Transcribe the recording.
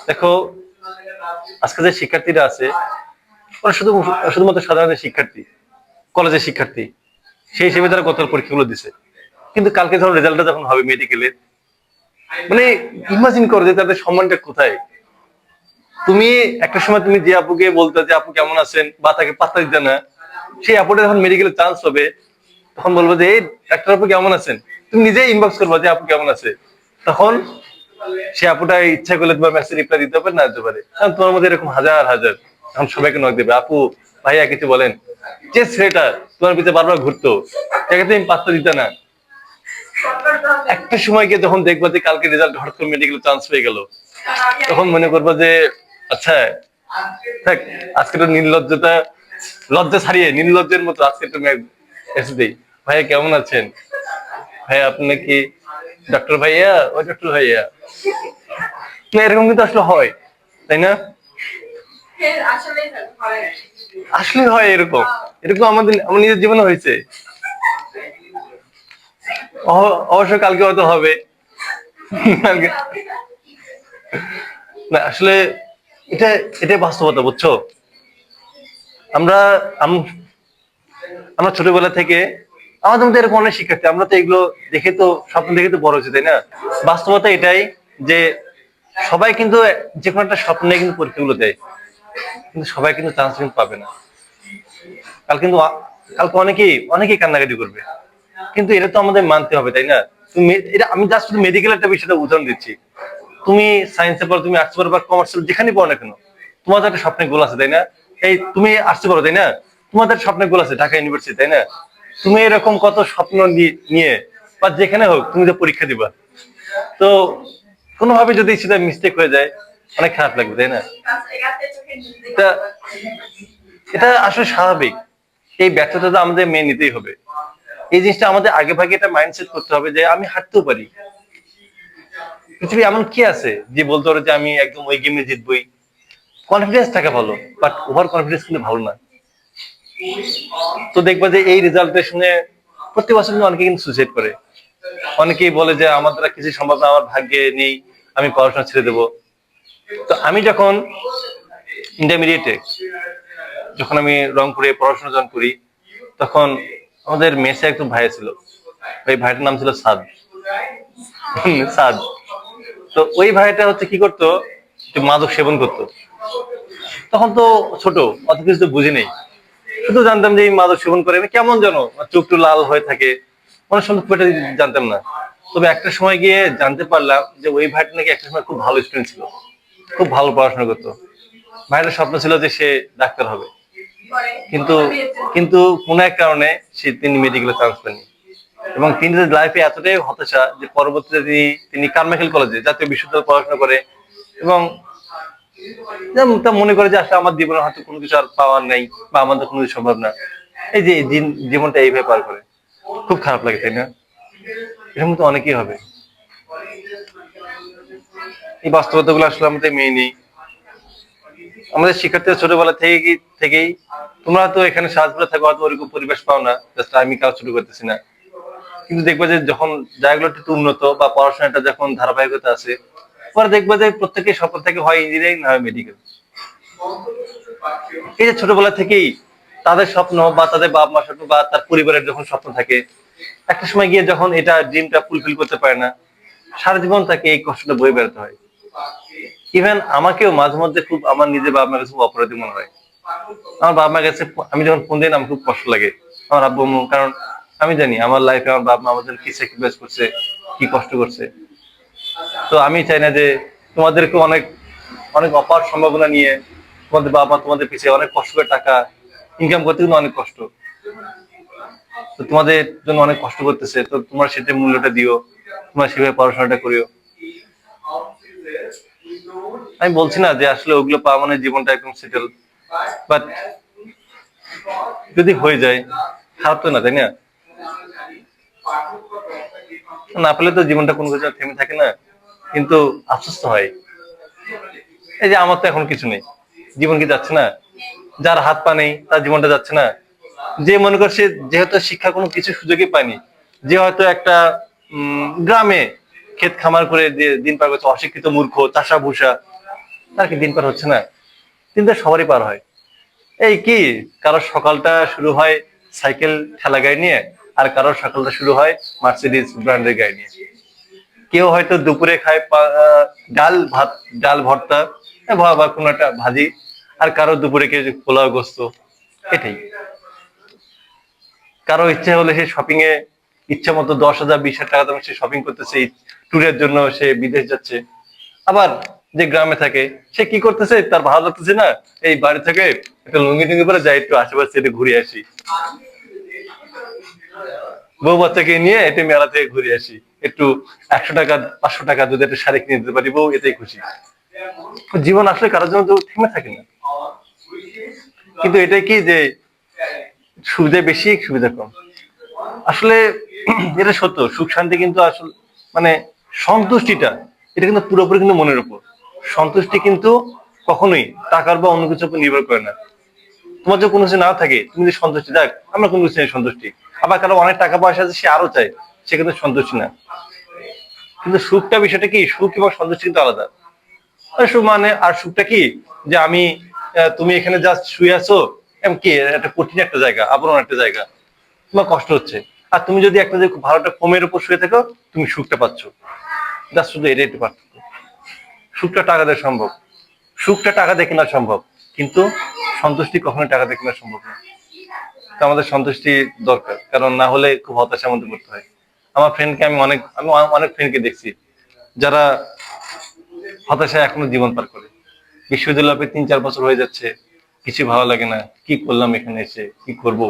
দেখো, আজকে যে শিক্ষার্থীরা আছে ওরা শুধুমাত্র সাধারণ শিক্ষার্থী, কলেজের শিক্ষার্থী, সেই হিসেবে তারা গত পরীক্ষাগুলো দিছে। কিন্তু কালকে ধরো রেজাল্টটা যখন হবে মেডিকেলের, মানে ইমাজিন করো যে তাদের সম্মানটা কোথায়। তুমি একটা সময় তুমি যে আপুকে বলতে যে আপু কেমন আছেন, বা তাকে পাত্তা দিতে না, সেই আপুটা যখন মেডিকেলে চান্স হবে তখন বলবো যে এই ডাক্তার আপু কেমন আছেন, তুমি নিজেই ইনবক্স করবো যে আপু কেমন আছে। তখন সে আপুটা ইচ্ছা করলে তোমার মেসেজ রিপ্লাই দিতে পারে, না দিতে পারে, কারণ তোমার মধ্যে এরকম হাজার হাজার এখন সবাইকে নক দেবে, আপু ভাইয়া কিছু বলেন। যে ছেলেটা তোমার পিছনে বারবার ঘুরতো, তাকে তুমি পাত্তা দিতে না, একটা সময় গিয়ে যখন দেখবা যে কালকে রেজাল্ট হঠাৎ করে মেডিকেল চান্স পেয়ে গেল, তখন মনে করবা যে আচ্ছা থাক, আজকে তো নির্লজ্জতা, লজ্জা ছাড়িয়ে নির্লজ্জের মতো আজকে তুমি এসে দিই, ভাইয়া কেমন আছেন, ভাইয়া আপনি নাকি ডক্টর ভাইয়া, ওই ডক্টর ভাইয়া। না, এরকম কিন্তু আসলে হয়, তাই না? আসলে হয় এরকম, এরকম আমার নিজের জীবনে হয়েছে, অবশ্য কালকে হয়তো হবে। কালকে না, আসলে এটা এটাই বাস্তবতা, বুঝছো? আমরা আমরা ছোটবেলা থেকে আমাদের মধ্যে এরকম অনেক শিক্ষার্থী, আমরা তো এগুলো দেখে তো, স্বপ্ন দেখে তো বড় হচ্ছে, তাই না? বাস্তবতা এটাই যে সবাই কিন্তু যে কোনো একটা স্বপ্ন নিয়ে কিন্তু পরীক্ষাগুলো দেয়, কিন্তু সবাই কিন্তু চান্স কিন্তু পাবে না। কাল কিন্তু কালকে অনেকেই অনেকেই কান্নাকাটি করবে, কিন্তু এটা তো আমাদের মানতে হবে, তাই না? তুমি এটা, আমি জাস্ট মেডিকেল একটা বিষয়টা উদাহরণ দিচ্ছি। তুমি সায়েন্সে পড়ো, তুমি আর্টস পড়ো বা কমার্স, যেখানে পড়ো না কেন, তোমার তো একটা স্বপ্নের গোল আছে, তাই না? এই তুমি আর্টসে পড়ো, তাই না? তোমাদের স্বপ্নের গোল আছে ঢাকা ইউনিভার্সিটি, তাই না? তুমি এরকম কত স্বপ্ন নিয়ে বা যেখানে হোক তুমি তো পরীক্ষা দিবা, তো কোনোভাবে যদি সেটা মিস্টেক হয়ে যায় অনেক খারাপ লাগবে, তাই না? তা এটা আসলে স্বাভাবিক, এই ব্যর্থতা আমাদের মেনে নিতেই হবে। এই জিনিসটা আমাদের আগে ভাগে এটা মাইন্ডসেট করতে হবে যে আমি হারতেও পারি। পৃথিবী এমন কি আছে যে বলতে পারে যে আমি একদম ওই গেমে জিতবই। কনফিডেন্স থাকা ভালো, বাট ওভার কনফিডেন্স কিন্তু ভালো না। তো দেখবা যে এই রেজাল্টের শুনে প্রতি বছর কিন্তু অনেকে কিন্তু সুইসাইড করে। অনেকেই বলে যে আমার দ্বারা কিছু সম্ভব না, আমার ভাগ্যে নেই, আমি পড়াশোনা ছেড়ে দেবো। তো আমি যখন ইন্টারমিডিয়েটে, যখন আমি রংপুরে পড়াশোনা যখন করি, তখন আমাদের মেসে একজন ভাই ছিল, ওই ভাইটার নাম ছিল সাদ। সাদ। তো ওই ভাইটা হচ্ছে কি করতো, একটু মাদক সেবন করতো। তখন তো ছোট, অত কিছু তো বুঝি নেই, শুধু জানতাম যে এই মাদক সেবন করে, কেমন যেন চোখ টু লাল হয়ে থাকে, অনেক সময় খুব একটা জানতাম না। তবে একটা সময় গিয়ে জানতে পারলাম যে ওই ভাইটা নাকি একটা সময় খুব ভালো স্টুডেন্ট ছিল, খুব ভালো পড়াশোনা করতো। ভাইটার স্বপ্ন ছিল যে সে ডাক্তার হবে, কিন্তু কিন্তু কোন এক কারণে তিনি মেডিকেলে চান্স পাননি। এবং তিনি লাইফে এতটাই হতাশা যে পরবর্তীতে তিনি কারমাইকেল কলেজে, জাতীয় বিশ্ববিদ্যালয়ে পড়াশোনা করে, এবং তা মনে করে যে আসলে আমার জীবনে হয়তো কোনো কিছু আর পাওয়ার নাই, বা আমাদের কোনো কিছু সম্ভব না। এই যে জীবনটা এইভাবে পার করে, খুব খারাপ লাগে, তাই না? এরকম তো অনেকেই হবে। এই বাস্তবতা গুলো আসলে আমাদের মেনে নেই। আমাদের শিক্ষার্থীরা ছোটবেলা থেকেই, তোমরা তো এখানে সাজপুরে থাকো, হয়তো ওরকম পরিবেশ পাও না, জাস্ট আমি কাজ শুরু করতেছি না, কিন্তু দেখবা যে যখন জায়গাগুলো একটু উন্নত বা পড়াশোনাটা যখন ধারাবাহিকতা আছে, পরে দেখবা যে প্রত্যেকের স্বপ্ন থেকে হয় ইঞ্জিনিয়ারিং না হয় মেডিকেল। এই যে ছোটবেলা থেকেই তাদের স্বপ্ন বা তাদের বাবা মা স্বপ্ন বা তার পরিবারের যখন স্বপ্ন থাকে, একটা সময় গিয়ে যখন এটা ড্রিমটা ফুলফিল করতে পারে না, সারা জীবন তাকে এই কষ্টটা বয়ে বেড়াতে হয়। ইভেন আমাকেও মাঝে মধ্যে খুব আমার নিজের বাবা মার কাছে খুব অপরাধী মনে হয়। আমার বাবা মার কাছে আমি যখন ফোন দিই না, আমার খুব কষ্ট লাগে, আমার আব্বু আম্মু, কারণ আমি জানি আমার লাইফে আমার বাবা মা আমার জন্য কি স্যাক্রিফাইস করছে, কি কষ্ট করছে। তো আমি চাই না যে তোমাদেরকে অনেক অনেক অপার সম্ভাবনা নিয়ে, তোমাদের বাবা মা তোমাদের পিছিয়ে অনেক কষ্ট করে টাকা ইনকাম করতে, কিন্তু অনেক কষ্ট, তো তোমাদের জন্য অনেক কষ্ট করতেছে, তো তোমরা সেটা মূল্যটা দিও, তোমরা সেভাবে পড়াশোনাটা করিও। আমি বলছি না যে আসলে ওগুলো পাওয়া মানে জীবনটা একদম সেটেল, বাট যদি হয়ে যায় খারাপ তো না, তাই না? না পেলে তো জীবনটা কোনো কিছু থেমে থাকে না, কিন্তু আফসোস তো হয়। এই যে আমার তো এখন কিছু নেই, জীবন কি যাচ্ছে না? যার হাত পা নেই তার জীবনটা যাচ্ছে না। যে মনে করছে যেহেতু শিক্ষা কোনো কিছু সুযোগই পায়নি, যে হয়তো একটা গ্রামে ক্ষেত খামার করে দিন পার করছে, অশিক্ষিত মূর্খ চাষা ভুষা, তার কি দিন পার হচ্ছে না? দিন তো সবারই পার হয়। এই কি, কারো সকালটা শুরু হয় সাইকেল ঠেলা গাড়ি নিয়ে, আর কারো সকালটা শুরু হয় মার্সিডিজ ব্র্যান্ডের গাড়ি নিয়ে। কেউ হয়তো দুপুরে খায় ডাল ভাত, ডাল ভর্তা বা কোনো একটা ভাজি, আর কারো দুপুরে কেউ পোলাও গোস্ত, এটাই। কারো ইচ্ছে হলে সে শপিং এ ইচ্ছা মতো 10,000 20,000 টাকা দামে সে শপিং করতেছে, ট্যুরের জন্য সে বিদেশ যাচ্ছে। আবার যে গ্রামে থাকে সে কি করতেছে, তার ভালো লাগতেছে না, এই বাড়ি থেকে একটা লুঙ্গি টুঙ্গি পরে যাই একটু আশেপাশে একটু ঘুরে আসি, বউ বাচ্চাকে নিয়ে একটু মেলা থেকে ঘুরে আসি, একটু 100 টাকা 500 টাকা যদি একটা শাড়ি কিনে দিতে পারি, বউ এতেই খুশি। জীবন আসলে কারোর জন্য তো থেমে থাকে না। কিন্তু এটাই কি যে সুবিধা বেশি সুবিধা কম। আসলে এটা সত্য, সুখ শান্তি কিন্তু আসলে মানে সন্তুষ্টিটা, এটা কিন্তু পুরোপুরি কিন্তু মনের উপর। সন্তুষ্টি কিন্তু কখনোই টাকার বা অন্য কিছুর উপর নির্ভর করে না। তোমার যদি কোনো কিছু না থাকে, তুমি যদি সন্তুষ্টি, দেখ আমরা কোনো কিছু নেই সন্তুষ্টি, আবার কারো অনেক টাকা পয়সা আছে সে আরো চায়, সে কিন্তু সন্তুষ্টি না। কিন্তু সুখটা বিষয়টা কি, সুখ এবং সন্তুষ্টি কিন্তু আলাদা। আর সুখ মানে, আর সুখটা কি যে আমি তুমি এখানে জাস্ট শুয়ে আছো, এমন কি একটা কঠিন একটা জায়গা, আবরণ একটা জায়গা, তোমার কষ্ট হচ্ছে, আর তুমি যদি একটা যে ভালো একটা ফোমের উপর শুয়ে থাকো, তুমি সুখটা পাচ্ছ। জাস্ট শুধু এটাই একটু পার্থক্য। সুখটা টাকা দিয়ে সম্ভব, সুখটা টাকা দিয়ে কেনা সম্ভব, কিন্তু সন্তুষ্টি কখনোই টাকা দিয়ে কেনা সম্ভব না। তো আমাদের সন্তুষ্টি দরকার, কারণ না হলে খুব হতাশার মধ্যে পড়তে হয়। আমার ফ্রেন্ডকে আমি অনেক ফ্রেন্ডকে দেখছি যারা হতাশায় এখনো জীবন পার করে। বিশ্ববিদ্যালয়ে 3-4 বছর হয়ে যাচ্ছে, কিছু ভালো লাগে না, কি করলাম এখানে এসে, কি করব।